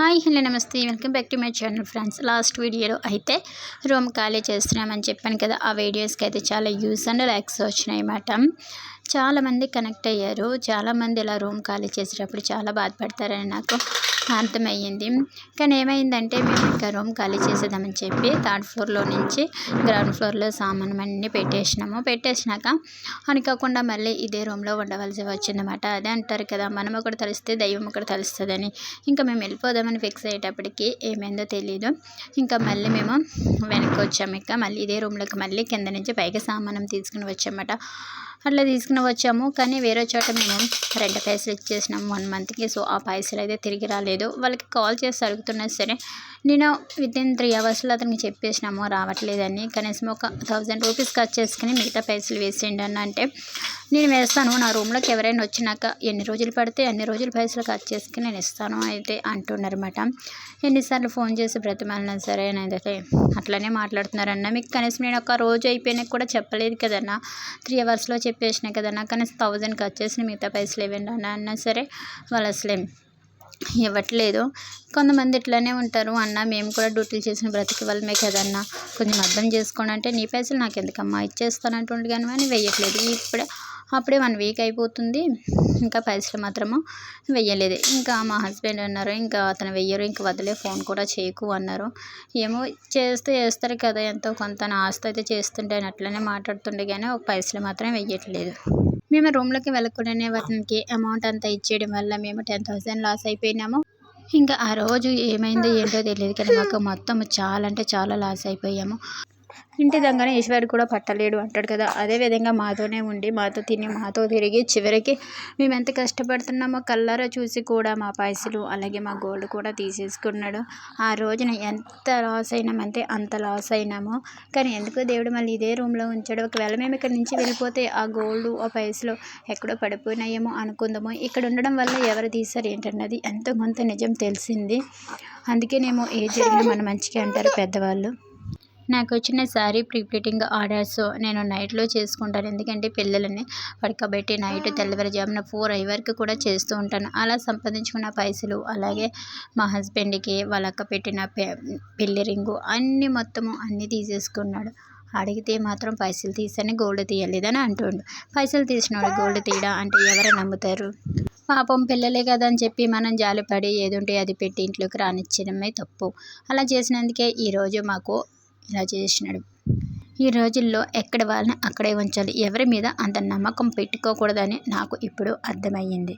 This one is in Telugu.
హాయ్ హలో నమస్తే welcome back to my channel friends. Last వీడియోలో అయితే రూమ్ ఖాళీ చేస్తున్నామని చెప్పాను కదా. ఆ వీడియోస్కి అయితే చాలా యూస్ అండ్ లైక్స్ వచ్చినాయి అన్నమాట. చాలామంది కనెక్ట్ అయ్యారు. చాలామంది ఇలా రూమ్ ఖాళీ చేసేటప్పుడు చాలా బాధపడతారని నాకు అర్థమయ్యింది. కానీ ఏమైందంటే మేము ఇంకా రూమ్ ఖాళీ చేసేద్దామని చెప్పి థర్డ్ ఫ్లోర్లో నుంచి గ్రౌండ్ ఫ్లోర్లో సామాను అన్నీ పెట్టేసినాక అనుకోకుండా మళ్ళీ ఇదే రూమ్లో ఉండవలసి వచ్చిందన్నమాట. అదే అంటారు కదా, మనం ఒకటి తెలిస్తే దైవం ఒకటి తెలుస్తుందని. ఇంకా మేము వెళ్ళిపోదామని ఫిక్స్ అయ్యేటప్పటికి ఏమైందో తెలీదు. ఇంకా మళ్ళీ మేము వెనక్కి వచ్చాము. ఇంకా మళ్ళీ ఇదే రూమ్లోకి మళ్ళీ కింద నుంచి పైకి సామానం తీసుకుని వచ్చామన్నమాట. అట్లా తీసుకుని వచ్చాము. కానీ వేరే చోట మేము రెంట్ పైసలు ఇచ్చేసినాము 1 మంత్కి. సో ఆ పైసలు అయితే తిరిగి రాలేదు. వాళ్ళకి కాల్ చేసి అడుగుతున్నా సరే నేను వితిన్ 3 అవర్స్లో అతనికి చెప్పేసినాము రావట్లేదని. కనీసం ఒక 1000 రూపీస్ ఖర్చు చేసుకుని మిగతా పైసలు వేసేయండి అన్న అంటే, నేను వేస్తాను, నా రూమ్లోకి ఎవరైనా వచ్చినాక ఎన్ని రోజులు పడితే అన్ని రోజులు పైసలు ఖర్చు చేసుకుని నేను ఇస్తాను అయితే అంటున్నారన్నమాట. ఎన్నిసార్లు ఫోన్ చేసి బ్రతిమాలినా సరే నేనైతే అట్లనే మాట్లాడుతున్నారన్న. మీకు కనీసం నేను ఒక రోజు అయిపోయినా కూడా చెప్పలేదు కదన్నా, 3 అవర్స్లో చెప్పేసిన కదన్నా, కనీసం 1000 ఖర్చు చేసి మిగతా పైసలు ఇవ్వండి అన్నా సరే వాళ్ళు అసలే ఇవ్వట్లేదు. కొంతమంది ఇట్లానే ఉంటారు. అన్న మేము కూడా డ్యూటీలు చేసిన బ్రతికి వాళ్ళమే కదన్నా, కొంచెం అర్థం చేసుకోండి అంటే, నీ పైసలు నాకు ఎందుకమ్మా ఇచ్చేస్తానంటుండే కానీ వేయట్లేదు. అప్పుడే 1 వీక్ అయిపోతుంది, ఇంకా పైసలు మాత్రము వెయ్యలేదు. ఇంకా మా హస్బెండ్ అన్నారు, ఇంకా అతను వెయ్యరు, ఇంక వదిలే, ఫోన్ కూడా చేయకు అన్నారు. ఏమో చేస్తే చేస్తారు కదా, ఎంతో కొంత నా ఆస్తి అయితే చేస్తుంటే అని అట్లనే మాట్లాడుతుండే కానీ ఒక పైసలు మాత్రం వెయ్యట్లేదు. మేము రూమ్లోకి వెళ్ళకుండానే అతనికి అమౌంట్ అంతా ఇచ్చేయడం వల్ల మేము 10,000 లాస్ అయిపోయినాము. ఇంకా ఆ రోజు ఏమైందో ఏంటో తెలియదు కదా, మాకు మొత్తం చాలా అంటే చాలా లాస్ అయిపోయాము. ఇంటి దగ్గర ఈశ్వర్ కూడా పట్టలేడు అంటాడు కదా, అదేవిధంగా మాతోనే ఉండి మాతో తిని మాతో తిరిగి చివరికి మేము ఎంత కష్టపడుతున్నామో కళ్ళారా చూసి కూడా మా పైసలు అలాగే మా గోల్డ్ కూడా తీసేసుకున్నాడు. ఆ రోజున ఎంత లాస్ అయినామంటే అంత లాస్ అయినాము. కానీ ఎందుకో దేవుడు మళ్ళీ ఇదే రూమ్లో ఉంచాడు. ఒకవేళ మేము ఇక్కడ నుంచి వెళ్ళిపోతే ఆ గోల్డ్ ఆ పైసలు ఎక్కడో పడిపోయినాయేమో అనుకుందాము. ఇక్కడ ఉండడం వల్ల ఎవరు తీశారు ఏంటన్నది ఎంతో కొంత నిజం తెలిసింది. అందుకేనేమో ఏది జరిగినా మన మంచిగా అంటారు పెద్దవాళ్ళు. నాకు వచ్చిన శారీ ప్రీ ప్లీటింగ్ ఆర్డర్స్ నేను నైట్లో చేసుకుంటాను. ఎందుకంటే పిల్లలని పడుకోబెట్టి నైట్ తెల్లవారుజామున 4 వరకు కూడా చేస్తూ ఉంటాను. అలా సంపాదించుకున్న పైసలు అలాగే మా హస్బెండ్కి వాళ్ళ అక్క పెట్టిన పెళ్లి రింగు అన్నీ మొత్తము అన్నీ తీసేసుకున్నాడు. అడిగితే మాత్రం పైసలు తీసని గోల్డ్ తీయలేదని అంటుండు. పైసలు తీసినాడు గోల్డ్ తీయడా అంటే ఎవరు నమ్ముతారు? పాపం పిల్లలే కదా అని చెప్పి మనం జాలిపడి ఏదుంటే అది పెట్టి ఇంట్లోకి రానిచ్చడమే తప్పు. అలా చేసినందుకే ఈరోజు మాకు ఇలా చేసినాడు. ఈ రోజుల్లో ఎక్కడ వాళ్ళని అక్కడే ఉంచాలి, ఎవరి మీద అంత నమ్మకం పెట్టుకోకూడదని నాకు ఇప్పుడు అర్థమయ్యింది.